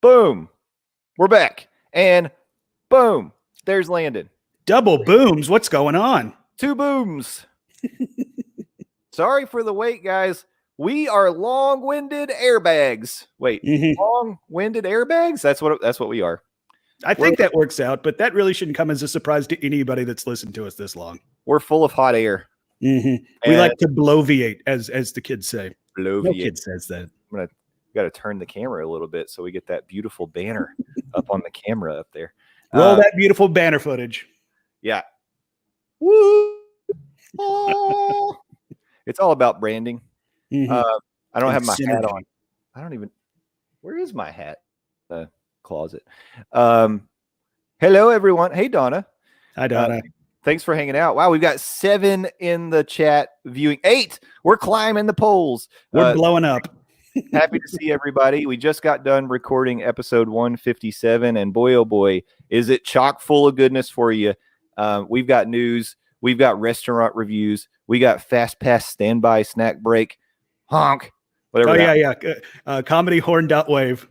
Boom. We're back. And boom. There's Landon. Double booms. What's going on? 2 booms. Sorry for the wait, guys. We are long-winded airbags. Wait, long-winded airbags? That's what we are. I think that works out, but that really shouldn't come as a surprise to anybody that's listened to us this long. We're full of hot air. We like to bloviate, as the kids say. Bloviate. No kid says that. Got to turn the camera a little bit so we get that beautiful banner up on the camera up there. Roll that beautiful banner footage. Yeah. Woo! Oh. It's all about branding. I don't have my hat on. I don't even. Where is my hat? The closet. Hello, everyone. Hey, Donna. Hi, Donna. Thanks for hanging out. Wow, we've got 7 in the chat viewing. 8. We're climbing the polls. We're blowing up. Happy to see everybody. We just got done recording episode 157, and boy, oh boy, is it chock full of goodness for you. We've got news. We've got restaurant reviews. We got fast pass standby snack break. Honk. Whatever. Oh, yeah. Comedy horn.wave.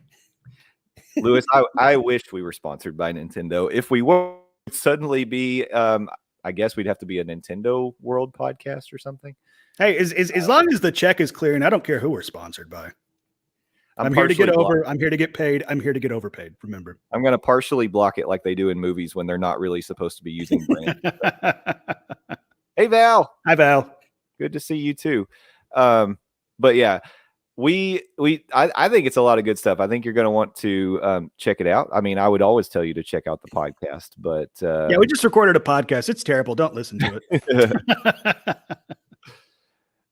Lewis, I wish we were sponsored by Nintendo. If we were, it'd suddenly be, I guess we'd have to be a Nintendo World podcast or something. Hey, as long as the check is clear, and I don't care who we're sponsored by. I'm here to get over. I'm here to get paid. I'm here to get overpaid. Remember, I'm going to partially block it like they do in movies when they're not really supposed to be using brand. Hey, Val. Hi, Val. Good to see you too. But yeah, I think it's a lot of good stuff. I think you're going to want to check it out. I mean, I would always tell you to check out the podcast, but yeah, we just recorded a podcast. It's terrible. Don't listen to it.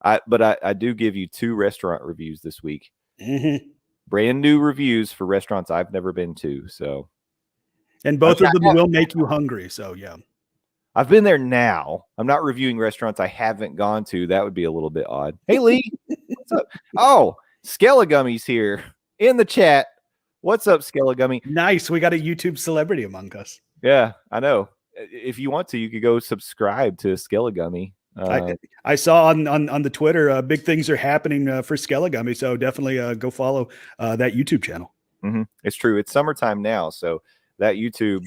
I do give you 2 restaurant reviews this week. Brand new reviews for restaurants I've never been to. So, and both of them will make you hungry. So yeah, I've been there now. I'm not reviewing restaurants I haven't gone to. That would be a little bit odd. Hey, Lee, what's up? Oh, Skelligummy's here in the chat. What's up, Skelligummy? Nice. We got a YouTube celebrity among us. Yeah, I know. If you want to, you could go subscribe to Skelligummy. I saw on the Twitter, big things are happening for Skelligummy, so definitely go follow that YouTube channel. It's true. It's summertime now, so that YouTube,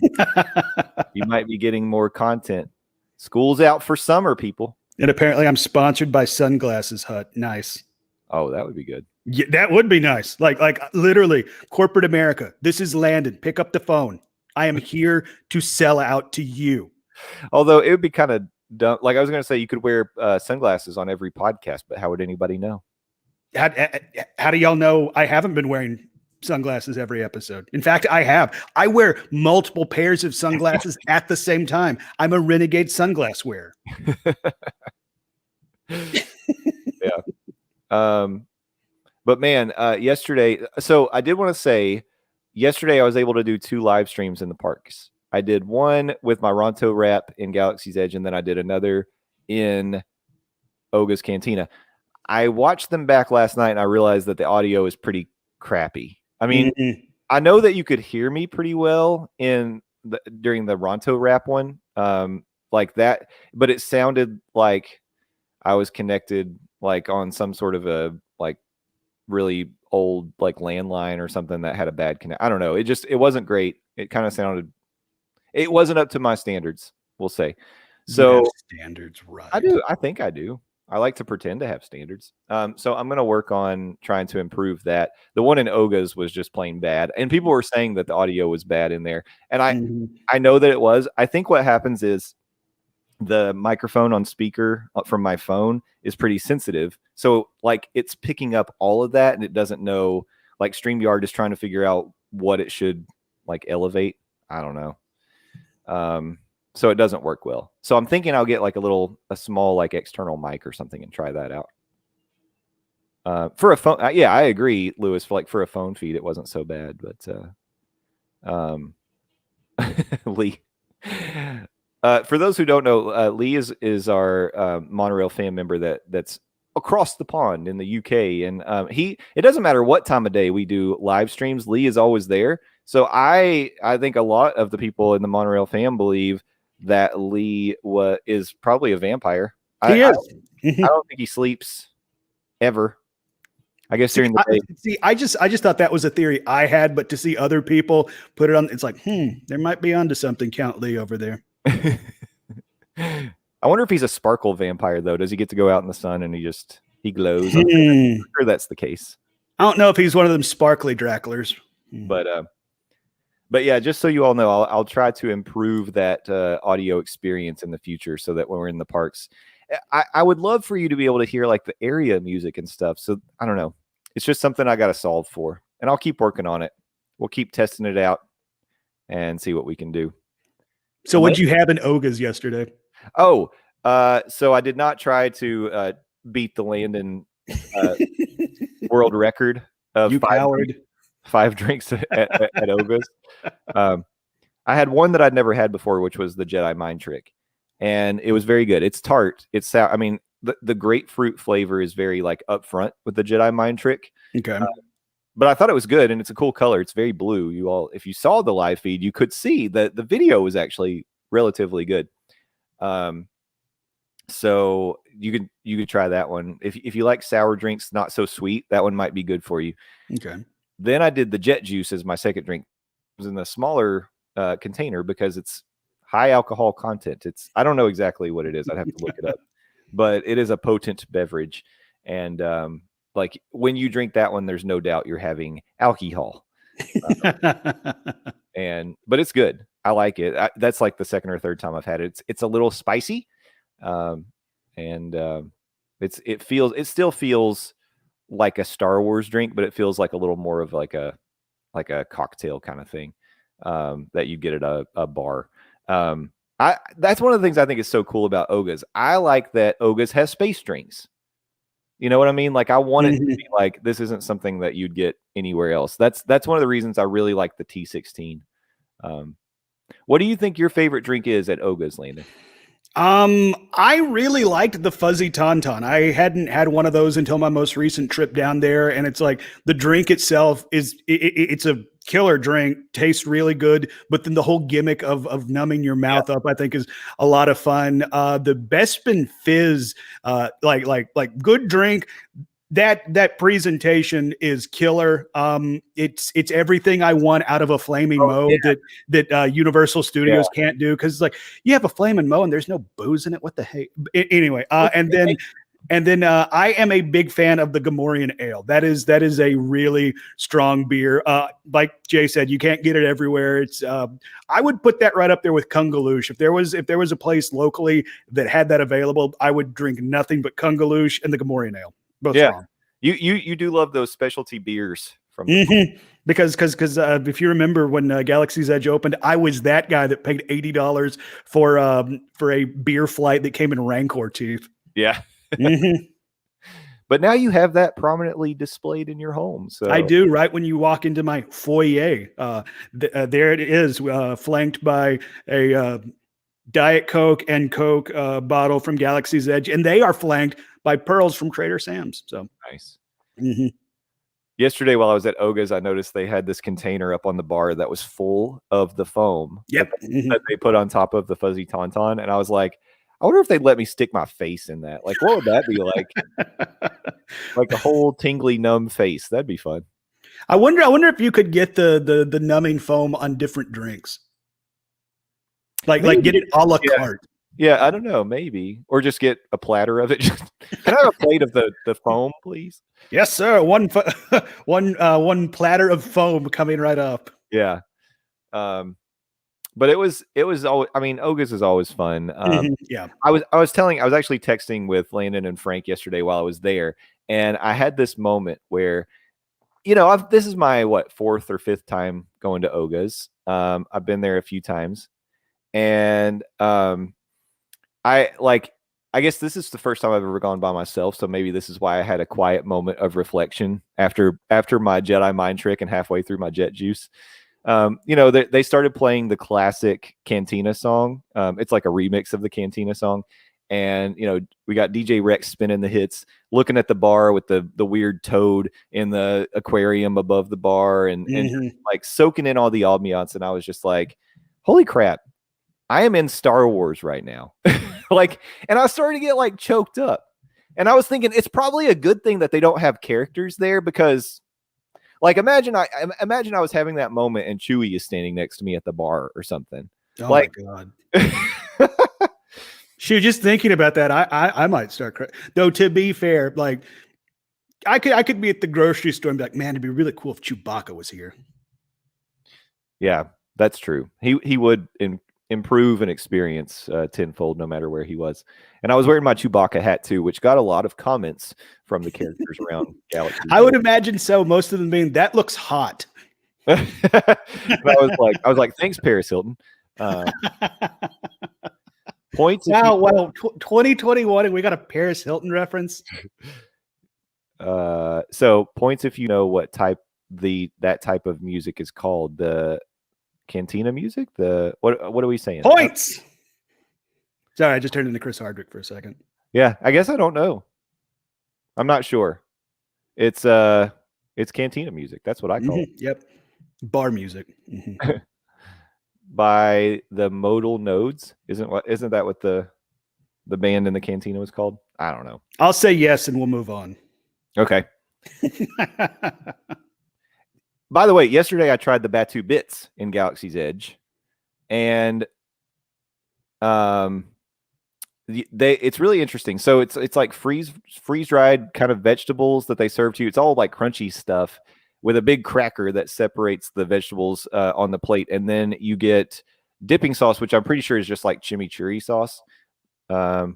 you might be getting more content. School's out for summer, people. And apparently I'm sponsored by Sunglasses Hut. Nice. Oh, that would be good. Yeah, that would be nice. Like literally corporate America. This is Landon. Pick up the phone. I am here to sell out to you. Although it would be kind of dumb. Like I was going to say, you could wear sunglasses on every podcast, but how would anybody know? How do y'all know I haven't been wearing sunglasses every episode? In fact, I have. I wear multiple pairs of sunglasses at the same time. I'm a renegade sunglass wearer. Yeah. But man, yesterday, so I did want to say, yesterday I was able to do 2 live streams in the parks. I did one with my Ronto rap in Galaxy's Edge, and then I did another in Oga's Cantina. I watched them back last night, and I realized that the audio is pretty crappy. I mean, I know that you could hear me pretty well during the Ronto rap one, like that, but it sounded like I was connected like on some sort of a like really old like landline or something that had a bad connect. I don't know. It wasn't great. It kind of sounded. It wasn't up to my standards, we'll say. So standards, right? I do. I think I do. I like to pretend to have standards. So I'm going to work on trying to improve that. The one in Oga's was just plain bad. And people were saying that the audio was bad in there. And I know that it was. I think what happens is the microphone on speaker from my phone is pretty sensitive. So like it's picking up all of that and it doesn't know, like StreamYard is trying to figure out what it should like elevate. I don't know. So it doesn't work well. So I'm thinking I'll get like a small like external mic or something and try that out. For a phone, yeah, I agree, Lewis. For a phone feed, it wasn't so bad. But Lee, for those who don't know, Lee is our monorail fan member that's across the pond in the UK, and it doesn't matter what time of day we do live streams, Lee is always there. So I think a lot of the people in the monorail fan believe that Lee is probably a vampire. He is. I don't think he sleeps ever. I guess during the day. I just thought that was a theory I had, but to see other people put it on, it's like, there might be onto something, Count Lee over there. I wonder if he's a sparkle vampire though. Does he get to go out in the sun and he glows? I'm sure that's the case. I don't know if he's one of them sparkly Draclers, but yeah, just so you all know, I'll try to improve that audio experience in the future so that when we're in the parks, I would love for you to be able to hear like the area music and stuff. So I don't know. It's just something I got to solve for, and I'll keep working on it. We'll keep testing it out and see what we can do. So what'd you have in Oga's yesterday? Oh, so I did not try to beat the Landon world record of five drinks at Oga's. I had one that I'd never had before, which was the Jedi Mind Trick, and it was very good. It's tart. It's sour. I mean, the grapefruit flavor is very like upfront with the Jedi Mind Trick. Okay. But I thought it was good, and it's a cool color. It's very blue. If you saw the live feed, you could see that the video was actually relatively good. So you could try that one. If you like sour drinks, not so sweet, that one might be good for you. Okay. Then I did the Jet Juice as my second drink. It was in the smaller container because it's high alcohol content. I don't know exactly what it is. I'd have to look it up, but it is a potent beverage. And like when you drink that one, there's no doubt you're having alcohol. But it's good. I like it. That's like the second or third time I've had it. It's a little spicy. It still feels like a Star Wars drink, but it feels like a little more of like a cocktail kind of thing that you get at a bar. That's one of the things I think is so cool about Oga's. I like that Oga's has space drinks. You know what I mean? Like I want it to be like, this isn't something that you'd get anywhere else. That's one of the reasons I really like the T16. What do you think your favorite drink is at Oga's, Landon? I really liked the fuzzy tauntaun. I hadn't had one of those until my most recent trip down there, and it's like the drink itself it's a killer drink, tastes really good, but then the whole gimmick of numbing your mouth up, I think, is a lot of fun. The Bespin Fizz, like good drink. That presentation is killer. It's everything I want out of a flaming moe that Universal Studios can't do, because it's like you have a flaming moe and there's no booze in it. What the heck? Anyway, and then I am a big fan of the Gamorrean Ale. That is a really strong beer. Like Jay said, you can't get it everywhere. It's I would put that right up there with Kungaloosh. If there was a place locally that had that available, I would drink nothing but Kungaloosh and the Gamorrean Ale. Both strong. You do love those specialty beers from because if you remember when Galaxy's Edge opened, I was that guy that paid $80 for a beer flight that came in Rancor teeth. Yeah. But now you have that prominently displayed in your home. So I do. Right when you walk into my foyer, there it is, flanked by a Diet Coke and Coke bottle from Galaxy's Edge, and they are flanked by pearls from Trader Sam's. So nice. Yesterday, while I was at Oga's, I noticed they had this container up on the bar that was full of the foam that they put on top of the fuzzy tauntaun, and I was like, I wonder if they'd let me stick my face in that. Like, what would that be like? Like a whole tingly, numb face. That'd be fun. I wonder if you could get the numbing foam on different drinks. Like get it a la carte. Yeah, I don't know, maybe. Or just get a platter of it. Can I have a plate of the foam, please? Yes, sir. One platter of foam coming right up. Yeah. But it was always, I mean, Oga's is always fun. Yeah. I was actually texting with Landon and Frank yesterday while I was there, and I had this moment where, this is my fourth or fifth time going to Oga's. I've been there a few times, and I guess this is the first time I've ever gone by myself, so maybe this is why I had a quiet moment of reflection after my Jedi Mind Trick and halfway through my Jet Juice. They started playing the classic Cantina song. It's like a remix of the Cantina song, and we got DJ Rex spinning the hits, looking at the bar with the weird toad in the aquarium above the bar, and like soaking in all the ambiance. And I was just like, holy crap, I am in Star Wars right now. And I started to get like choked up. And I was thinking it's probably a good thing that they don't have characters there because, like, imagine I was having that moment and Chewie is standing next to me at the bar or something. Oh like, my God. Shoot, just thinking about that, I might start crying. Though to be fair, like I could be at the grocery store and be like, man, it'd be really cool if Chewbacca was here. Yeah, that's true. He would improve and experience tenfold no matter where he was. And I was wearing my Chewbacca hat too, which got a lot of comments from the characters around Galaxy. I would imagine so. Most of them being, that looks hot. I was like, thanks, Paris Hilton. Points. Wow, 2021, and we got a Paris Hilton reference. So points if you know what type that type of music is called. The cantina music. What are we saying? Points. Sorry, I just turned into Chris Hardwick for a second. Yeah, I guess I don't know. I'm not sure. It's cantina music. That's what I call it. Yep. Bar music. By the Modal Nodes. Isn't that what the band in the cantina was called? I don't know. I'll say yes and we'll move on. Okay. By the way, yesterday I tried the Batu Bits in Galaxy's Edge, and it's really interesting. So it's like freeze dried kind of vegetables that they serve to you. It's all like crunchy stuff with a big cracker that separates the vegetables on the plate, and then you get dipping sauce, which I'm pretty sure is just like chimichurri sauce. Oh,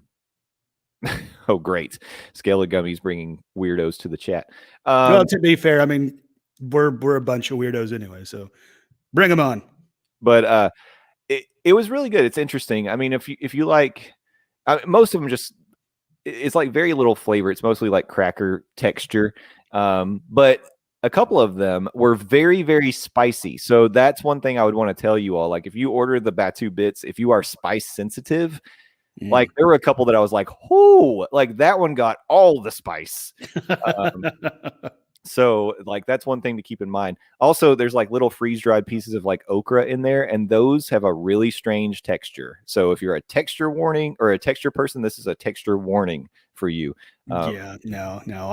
great! Scale of Gummies bringing weirdos to the chat. Well, to be fair, I mean we're a bunch of weirdos anyway, so bring them on. But it was really good. It's interesting. I mean, if you like, most of them it's like very little flavor. It's mostly like cracker texture. But a couple of them were very, very spicy. So that's one thing I would want to tell you all. Like if you order the Batu Bits, if you are spice sensitive, like there were a couple that I was like, oh, like that one got all the spice. So like that's one thing to keep in mind. Also, there's like little freeze-dried pieces of like okra in there, and those have a really strange texture. So if you're a texture warning or a texture person, this is a texture warning for you. No.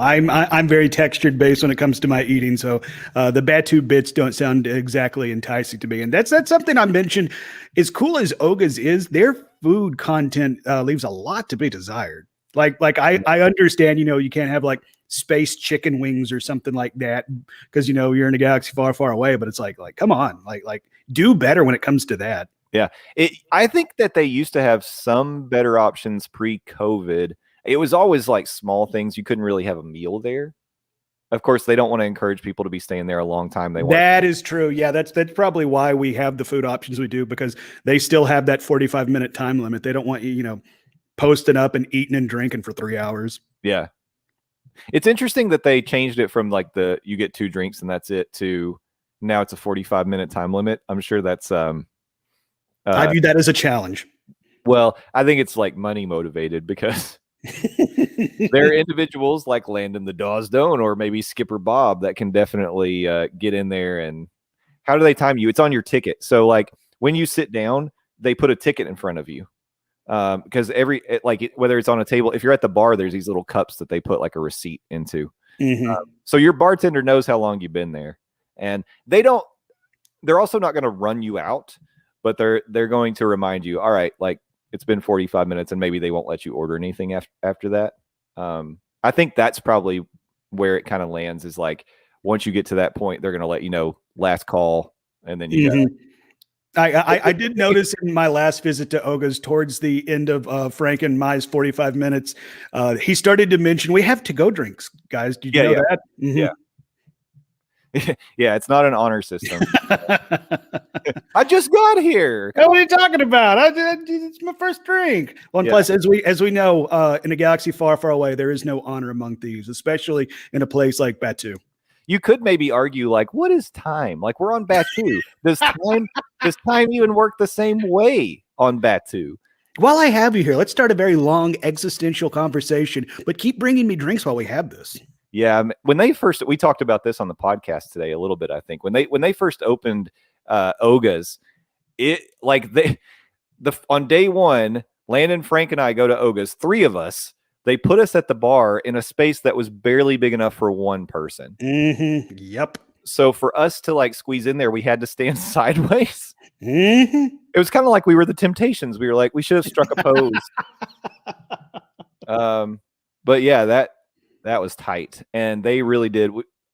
I'm very textured based when it comes to my eating. So the Batu Bits don't sound exactly enticing to me. And that's something I mentioned. As cool as Oga's is, their food content leaves a lot to be desired. Like I understand, you can't have like space chicken wings or something like that because you're in a galaxy far, far away. But it's like come on, like do better when it comes to that. Yeah, I think that they used to have some better options pre-COVID. It was always like small things. You couldn't really have a meal there. Of course, they don't want to encourage people to be staying there a long time. That is true. Yeah, that's probably why we have the food options we do, because they still have that 45-minute time limit. They don't want you, posting up and eating and drinking for 3 hours. Yeah. It's interesting that they changed it from like you get 2 drinks and that's it to now it's a 45-minute time limit. I'm sure that's I view that as a challenge. Well, I think it's like money motivated because there are individuals like Landon the Dawsdone or maybe Skipper Bob that can definitely get in there. And how do they time you? It's on your ticket. So like when you sit down, they put a ticket in front of you. Because whether it's on a table, if you're at the bar, there's these little cups that they put like a receipt into. So your bartender knows how long you've been there, and they're also not going to run you out, but they're going to remind you, all right, like it's been 45 minutes and maybe they won't let you order anything after that. I think that's probably where it kind of lands, is like, once you get to that point, they're going to let you know last call. And then you I did notice in my last visit to Oga's towards the end of Frank and Mai's 45 minutes, he started to mention we have to-go drinks, guys. Did you know that? Yeah. Yeah, it's not an honor system. I just got here. What are you talking about? It's my first drink. Well, and plus, as we know, in a galaxy far, far away, there is no honor among thieves, especially in a place like Batu. You could maybe argue, like, what is time? Like, we're on Batu. Does time even work the same way on Batu? While I have you here, let's start a very long existential conversation, but keep bringing me drinks while we have this. Yeah, when we talked about this on the podcast today a little bit, I think when they first opened Oga's, on day one, Landon, Frank, and I go to Oga's, 3 of us, they put us at the bar in a space that was barely big enough for one person. Mm-hmm. Yep. So for us to like squeeze in there, we had to stand sideways. Mm-hmm. It was kind of like we were the Temptations. We were like, we should have struck a pose. But yeah, that was tight, and they really did.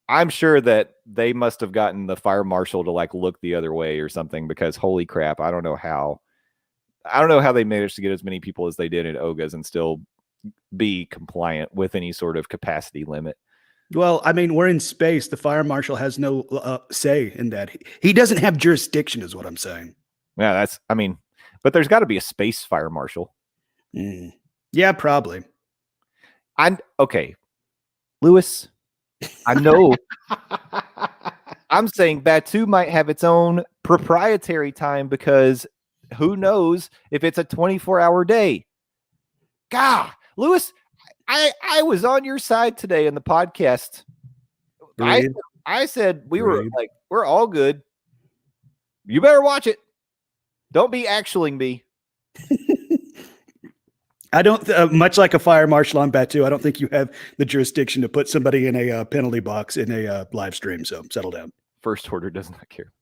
I'm sure that they must have gotten the fire marshal to like look the other way or something, because holy crap, I don't know how they managed to get as many people as they did at Oga's and still be compliant with any sort of capacity limit. Well, I mean, we're in space. The fire marshal has no say in that. He doesn't have jurisdiction, is what I'm saying. Yeah, but there's got to be a space fire marshal. Yeah, probably. Okay, Lewis, I know. I'm saying Batu might have its own proprietary time, because who knows if it's a 24-hour day. God, Lewis, I was on your side today in the podcast. I said we were like, we're all good. You better watch it. Don't be actuallying me. I don't, much like a fire marshal on Batu, I don't think you have the jurisdiction to put somebody in a penalty box in a live stream. So settle down. First Order does not care.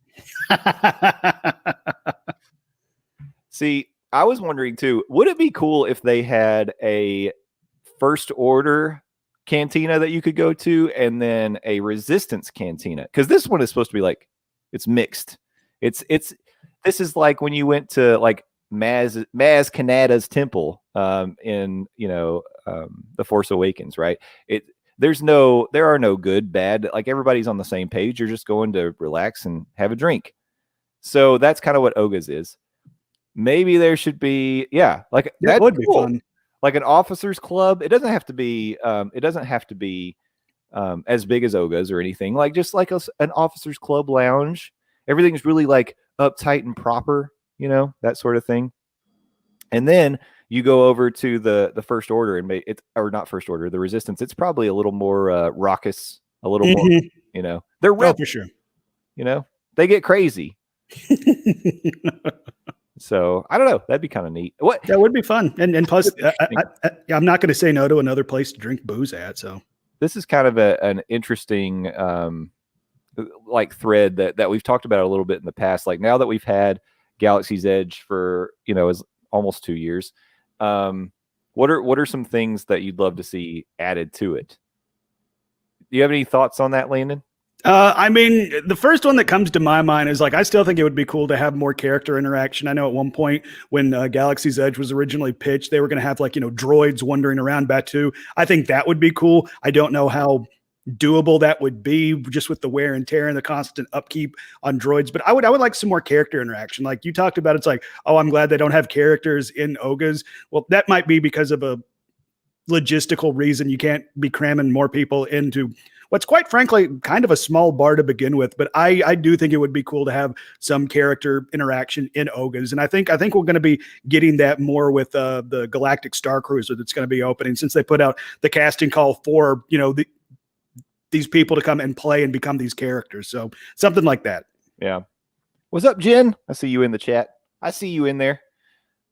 See, I was wondering too, would it be cool if they had a First Order cantina that you could go to and then a Resistance cantina? Because this one is supposed to be like, it's mixed. This is like when you went to like Maz Kanata's temple in The Force Awakens, right? There are no good, bad, like everybody's on the same page. You're just going to relax and have a drink. So that's kind of what Oga's is. Maybe there should be, like that would be fun. Like an officers club. It doesn't have to be as big as Oga's or anything. Like just like an officers club lounge. Everything's really like uptight and proper, that sort of thing. And then you go over to the First Order and or not First Order, the Resistance. It's probably a little more raucous, a little more, they're for sure. They get crazy. So I don't know. That'd be kind of neat. What that would be fun, and plus, I'm not going to say no to another place to drink booze at. So this is kind of an interesting like thread that we've talked about a little bit in the past. Like now that we've had Galaxy's Edge for is almost 2 years. What are some things that you'd love to see added to it? Do you have any thoughts on that, Landon? I mean, the first one that comes to my mind is like, I still think it would be cool to have more character interaction. I know at one point when Galaxy's Edge was originally pitched, they were going to have like, droids wandering around Batu. I think that would be cool. I don't know how doable that would be just with the wear and tear and the constant upkeep on droids, but I would like some more character interaction. Like you talked about, it's like, oh, I'm glad they don't have characters in Oga's. Well, that might be because of a logistical reason. You can't be cramming more people into what's quite frankly kind of a small bar to begin with, but I do think it would be cool to have some character interaction in Oga's, and I think we're going to be getting that more with the Galactic Star Cruiser that's going to be opening, since they put out the casting call for these people to come and play and become these characters. So something like that. Yeah. What's up, Jen? I see you in the chat. I see you in there.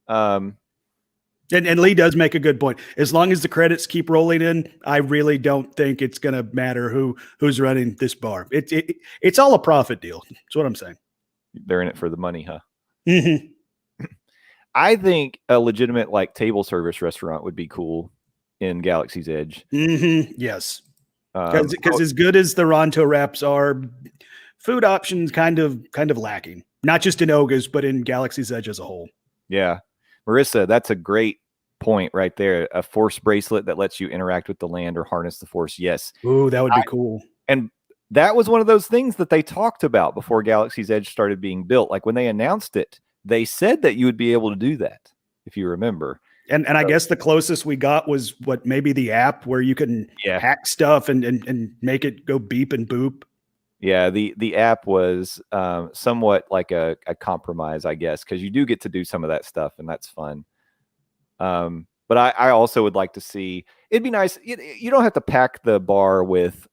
And Lee does make a good point. As long as the credits keep rolling in, I really don't think it's going to matter who's running this bar. It's all a profit deal. That's what I'm saying. They're in it for the money, huh? Mm-hmm. I think a legitimate like table service restaurant would be cool in Galaxy's Edge. Mm-hmm. Yes. Because as good as the Ronto wraps are, food options kind of lacking. Not just in Oga's, but in Galaxy's Edge as a whole. Yeah. Marissa, that's a great point right there. A force bracelet that lets you interact with the land or harness the force. Yes. Ooh, that would be cool. And that was one of those things that they talked about before Galaxy's Edge started being built. Like when they announced it, they said that you would be able to do that, if you remember. And I guess the closest we got was maybe the app where you can hack stuff and make it go beep and boop. Yeah, the app was somewhat like a compromise, I guess, because you do get to do some of that stuff, and that's fun. But I also would like to see. It'd be nice. You don't have to pack the bar with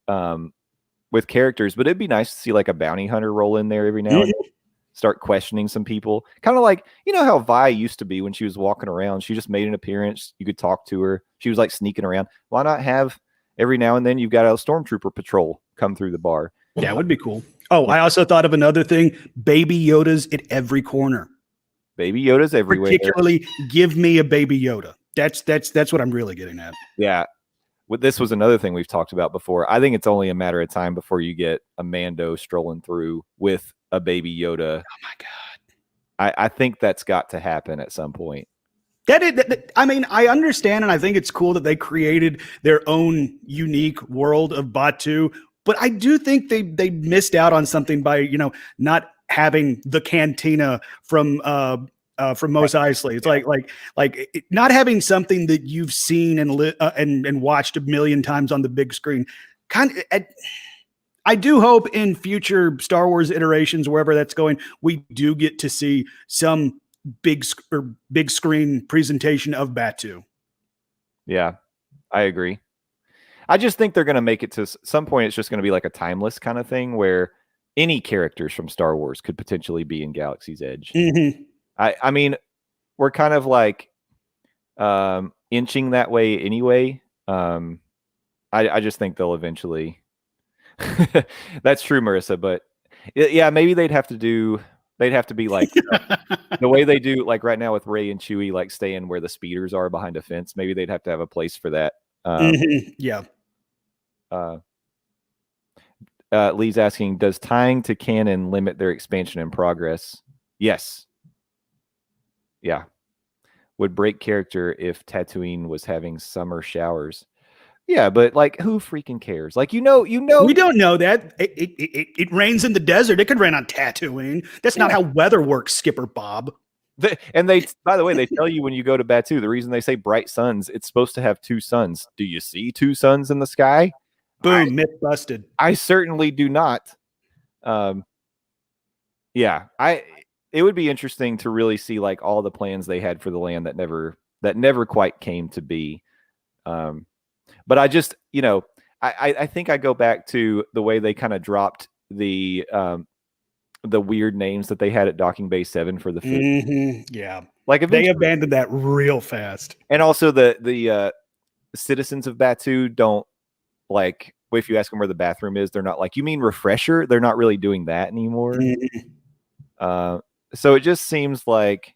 characters, but it'd be nice to see like a bounty hunter roll in there every now and then. Start questioning some people, kind of like how Vi used to be when she was walking around. She just made an appearance. You could talk to her. she was like sneaking around. Why not have every now and then you've got a stormtrooper patrol come through the bar? That would be cool. Oh, I also thought of another thing: Baby Yodas at every corner. Baby Yoda's everywhere. Particularly, give me a Baby Yoda. That's what I'm really getting at. Yeah. This was another thing we've talked about before. I think it's only a matter of time before you get a Mando strolling through with a Baby Yoda. Oh my God. I think that's got to happen at some point. I mean, I understand, and I think it's cool that they created their own unique world of Batu, but I do think they missed out on something by, not having the cantina from Mos Eisley. It's like not having something that you've seen and watched a million times on the big screen. I do hope in future Star Wars iterations, wherever that's going, we do get to see some big screen presentation of Batu. Yeah, I agree. I just think they're going to make it to some point. It's just going to be like a timeless kind of thing where any characters from Star Wars could potentially be in Galaxy's Edge. Mm-hmm. I mean, we're kind of like inching that way anyway. I just think they'll eventually. That's true, Marissa. But yeah, maybe they'd have to be like the way they do like right now with Rey and Chewie, like staying where the speeders are behind a fence. Maybe they'd have to have a place for that. Yeah. Lee's asking, does tying to canon limit their expansion and progress? Yes. Yeah. Would break character if Tatooine was having summer showers. Yeah, but like, who freaking cares? Like, we don't know that it rains in the desert. It could rain on Tatooine. That's not how weather works, Skipper Bob. And by the way, they tell you when you go to Batu, the reason they say bright suns, it's supposed to have two suns. Do you see two suns in the sky? Boom, myth busted. I certainly do not. Yeah, it would be interesting to really see like all the plans they had for the land that never quite came to be. But I just, I think I go back to the way they kind of dropped the weird names that they had at Docking Bay 7 for the food. Mm-hmm. Yeah. Like they abandoned that real fast. And also the citizens of Batu don't like, if you ask them where the bathroom is, they're not like, you mean refresher? They're not really doing that anymore. Mm-hmm. So it just seems like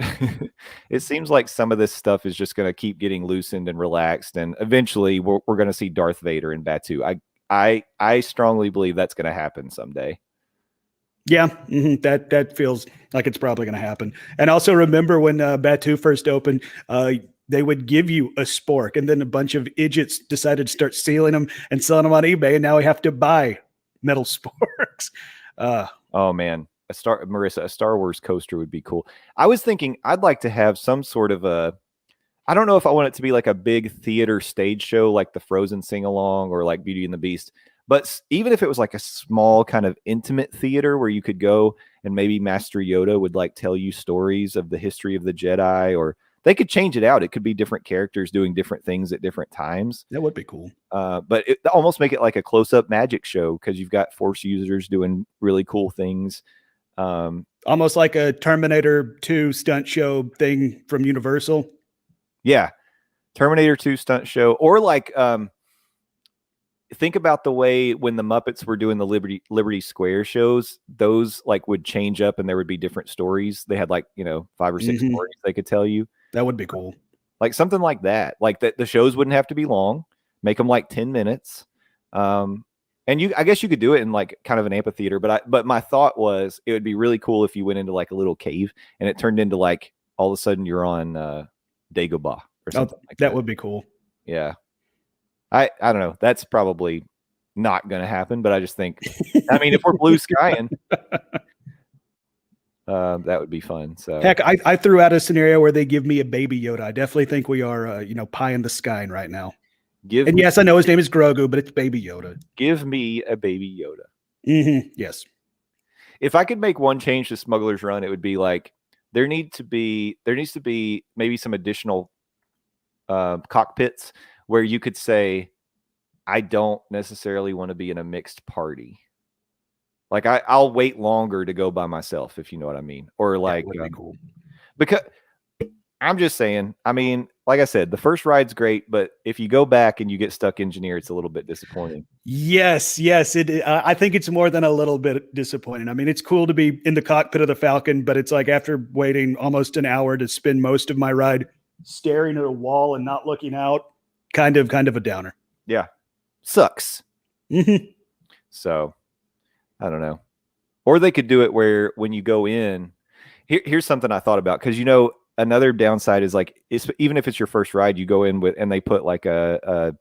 some of this stuff is just going to keep getting loosened and relaxed, and eventually we're going to see Darth Vader in Batu. I strongly believe that's going to happen someday. Yeah, mm-hmm. That feels like it's probably going to happen. And also remember when Batu first opened, they would give you a spork, and then a bunch of idiots decided to start stealing them and selling them on eBay, and now we have to buy metal sporks. Oh man. A Star Wars coaster would be cool. I was thinking I'd like to have some sort of I don't know if I want it to be like a big theater stage show like the Frozen sing-along or like Beauty and the Beast, but even if it was like a small kind of intimate theater where you could go and maybe Master Yoda would like tell you stories of the history of the Jedi, or they could change it out. It could be different characters doing different things at different times. That would be cool. But it almost make it like a close-up magic show because you've got Force users doing really cool things. Almost like a Terminator 2 stunt show thing from Universal. Yeah. Terminator 2 stunt show. Or like, think about the way when the Muppets were doing the Liberty Square shows, those like would change up and there would be different stories. They had like, 5 or 6 stories they could tell you. That would be cool. Like something like that. Like that the shows wouldn't have to be long. Make them like 10 minutes. And I guess you could do it in like kind of an amphitheater, but my thought was it would be really cool if you went into like a little cave and it turned into like all of a sudden you're on Dagobah or something like that. That would be cool. Yeah. I don't know. That's probably not going to happen, but I just think, I mean, if we're blue skying, that would be fun. So heck, I threw out a scenario where they give me a Baby Yoda. I definitely think we are, pie in the sky right now. Yes, I know his name is Grogu, but it's Baby Yoda. Give me a Baby Yoda. Mm-hmm. Yes. If I could make one change to Smuggler's Run, it would be like there needs to be maybe some additional cockpits where you could say, I don't necessarily want to be in a mixed party. Like I'll wait longer to go by myself, if you know what I mean. Or like, that would be cool. Because I'm just saying, I mean, like I said, the first ride's great, but if you go back and you get stuck engineer, it's a little bit disappointing. Yes. I think it's more than a little bit disappointing. I mean, it's cool to be in the cockpit of the Falcon, but it's like after waiting almost an hour to spend most of my ride staring at a wall and not looking out, kind of a downer. Yeah. Sucks. Mm-hmm. So I don't know. Or they could do it where when you go in, here's something I thought about. Cause another downside is like, even if it's your first ride, you go in with, and they put like a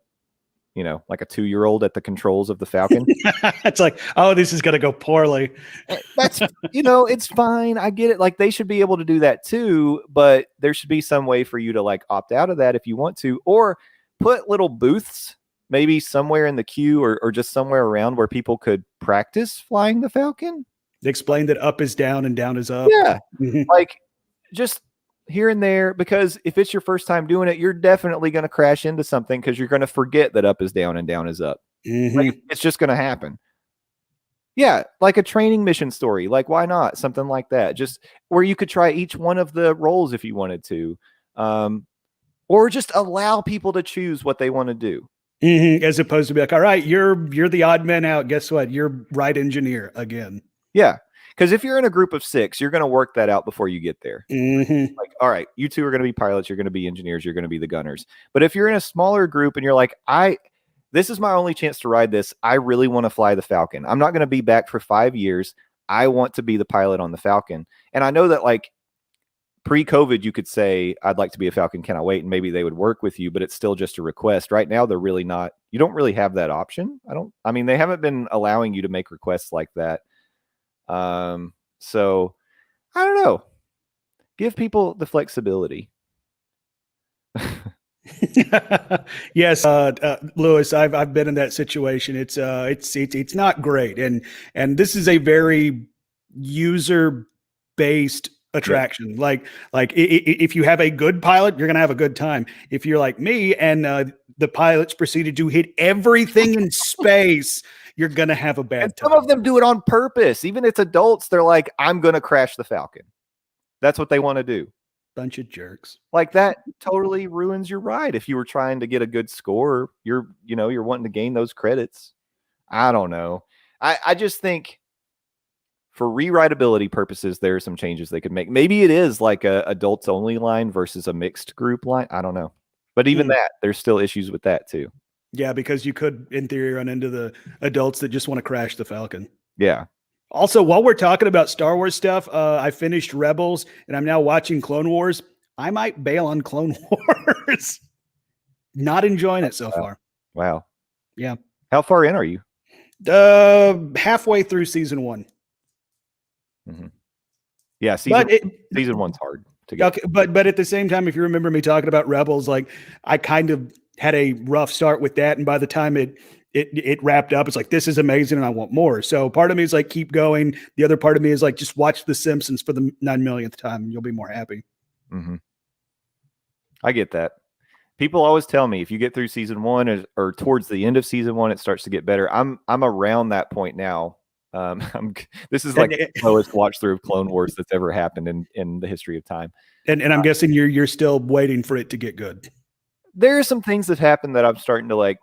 2-year-old at the controls of the Falcon. It's like, oh, this is going to go poorly. That's, it's fine. I get it. Like they should be able to do that too, but there should be some way for you to like opt out of that if you want to, or put little booths maybe somewhere in the queue or just somewhere around where people could practice flying the Falcon. They explained that up is down and down is up. Yeah. Mm-hmm. Like just here and there, because if it's your first time doing it, you're definitely going to crash into something because you're going to forget that up is down and down is up. Mm-hmm. Like, it's just going to happen. Yeah, like a training mission story. Like, why not? Something like that. Just where you could try each one of the roles if you wanted to. Or just allow people to choose what they want to do. Mm-hmm. As opposed to be like, all right, you're the odd man out. Guess what? You're ride engineer again. Yeah. Because if you're in a group of 6, you're going to work that out before you get there. Mm-hmm. Like, all right, you 2 are going to be pilots. You're going to be engineers. You're going to be the gunners. But if you're in a smaller group and you're like, this is my only chance to ride this. I really want to fly the Falcon. I'm not going to be back for 5 years. I want to be the pilot on the Falcon. And I know that like pre-COVID, you could say, I'd like to be a Falcon. Can I wait? And maybe they would work with you, but it's still just a request. Right now, they're really not. You don't really have that option. They haven't been allowing you to make requests like that. So I don't know. Give people the flexibility. Yes, Lewis, I've been in that situation. It's not great, and this is a very user based attraction. Yeah. Like if you have a good pilot, you're gonna have a good time. If you're like me and the pilots proceeded to hit everything in space, you're going to have a bad time. Some of them do it on purpose. Even it's adults, they're like, I'm going to crash the Falcon. That's what they want to do. Bunch of jerks. Like that totally ruins your ride. If you were trying to get a good score, you're wanting to gain those credits. I don't know. I just think for rewritability purposes, there are some changes they could make. Maybe it is like a adults only line versus a mixed group line. I don't know. But even that, there's still issues with that too. Yeah, because you could, in theory, run into the adults that just want to crash the Falcon. Yeah. Also, while we're talking about Star Wars stuff, I finished Rebels, and I'm now watching Clone Wars. I might bail on Clone Wars. Not enjoying it so far. Wow. Yeah. How far in are you? Halfway through season 1. Mm-hmm. Yeah, season 1's hard to get. Okay, but at the same time, if you remember me talking about Rebels, like I kind of had a rough start with that, and by the time it wrapped up, it's like, this is amazing and I want more. So part of me is like, keep going. The other part of me is like, just watch The Simpsons for the 9 millionth time and you'll be more happy. Mm-hmm. I get that. People always tell me if you get through season 1 or towards the end of season 1, it starts to get better. I'm around that point now. This is like the slowest watch through of Clone Wars that's ever happened in the history of time. And I'm guessing you're still waiting for it to get good. There are some things that happen that I'm starting to like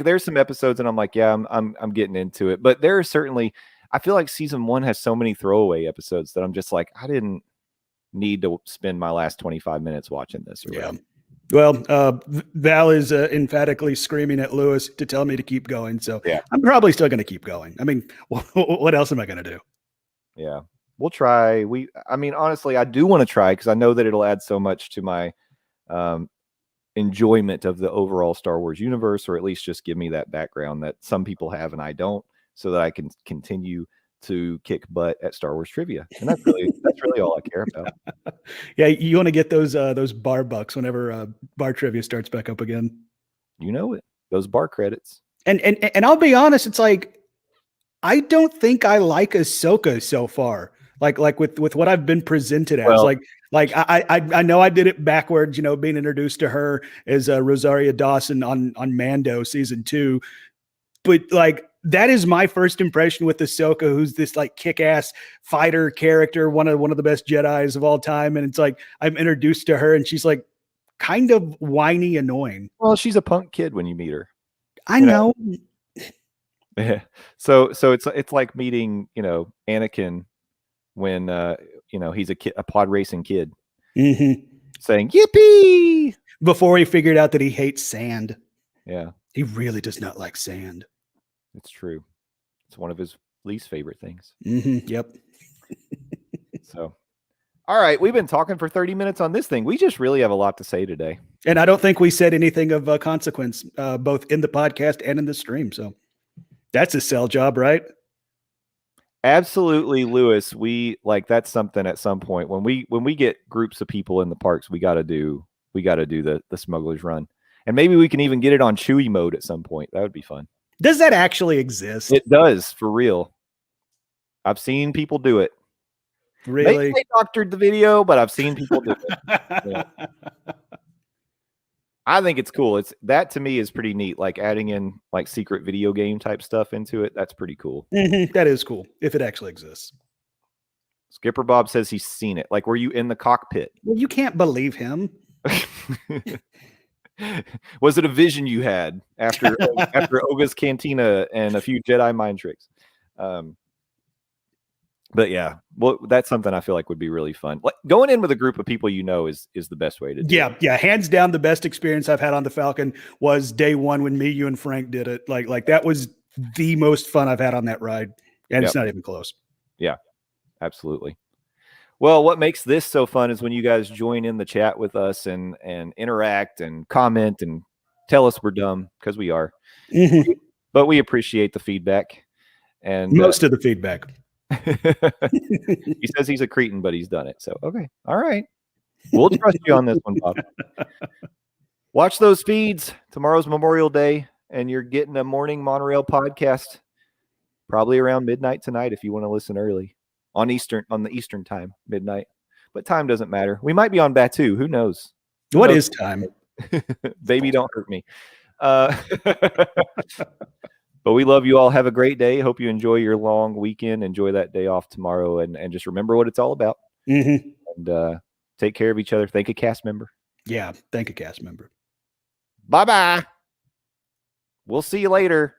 there's some episodes and I'm like, yeah, I'm getting into it. But there are certainly, I feel like season 1 has so many throwaway episodes that I'm just like, I didn't need to spend my last 25 minutes watching this. Or whatever. Well, Val is emphatically screaming at Lewis to tell me to keep going. So yeah, I'm probably still going to keep going. I mean, what else am I going to do? Yeah, we'll try. Honestly, I do want to try because I know that it'll add so much to my enjoyment of the overall Star Wars universe, or at least just give me that background that some people have and I don't, so that I can continue to kick butt at Star Wars trivia. And that's really all I care about. Yeah, you want to get those bar bucks whenever bar trivia starts back up again. You know it. Those bar credits. And I'll be honest, it's like I don't think I like Ahsoka so far. Like with what I've been presented as. Well, I know I did it backwards, being introduced to her as Rosaria Dawson on Mando season 2. But like that is my first impression with Ahsoka, who's this like kick-ass fighter character, one of the best Jedis of all time. And it's like I'm introduced to her and she's like kind of whiny, annoying. Well, she's a punk kid when you meet her. I know. Yeah. So it's like meeting, Anakin when he's a pod racing kid saying yippee Before he figured out that he hates sand. Yeah, He really does not like sand. it's true. It's one of his least favorite things. Yep. So, all right, we've been talking for 30 minutes on this thing. We just really have a lot to say today. And I don't think we said anything of consequence, both in the podcast and in the stream. So that's a sell job, right? Absolutely, Lewis. That's something at some point when we get groups of people in the parks, we got to do the Smuggler's Run. And maybe we can even get it on Chewy mode at some point. That would be fun. Does that actually exist? It does, for real. I've seen people do it. Really? Maybe they doctored the video, but I've seen people do it. Yeah. I think it's cool. That to me is pretty neat. Like adding in like secret video game type stuff into it. That's pretty cool. That is cool if it actually exists. Skipper Bob says he's seen it. Like, were you in the cockpit? Well, you can't believe him. Was it a vision you had after Oga's Cantina and a few Jedi mind tricks? But yeah, well, that's something I feel like would be really fun. Like going in with a group of people is the best way to do it. Yeah, hands down, the best experience I've had on the Falcon was day one when me, you, and Frank did it. Like that was the most fun I've had on that ride, and It's not even close. Yeah, absolutely. Well, what makes this so fun is when you guys join in the chat with us and interact and comment and tell us we're dumb, because we are. But we appreciate the feedback and most of the feedback. He says he's a cretin, but he's done it. So, okay. All right. We'll trust you on this one, Bob. Watch those feeds. Tomorrow's Memorial Day, and you're getting a Morning Monorail podcast probably around midnight tonight if you want to listen early on the Eastern time, midnight. But time doesn't matter. We might be on Batu. Who knows? What is time? Baby, don't hurt me. But we love you all. Have a great day. Hope you enjoy your long weekend. Enjoy that day off tomorrow, and just remember what it's all about. And take care of each other. Thank a cast member. Yeah, thank a cast member. Bye-bye. We'll see you later.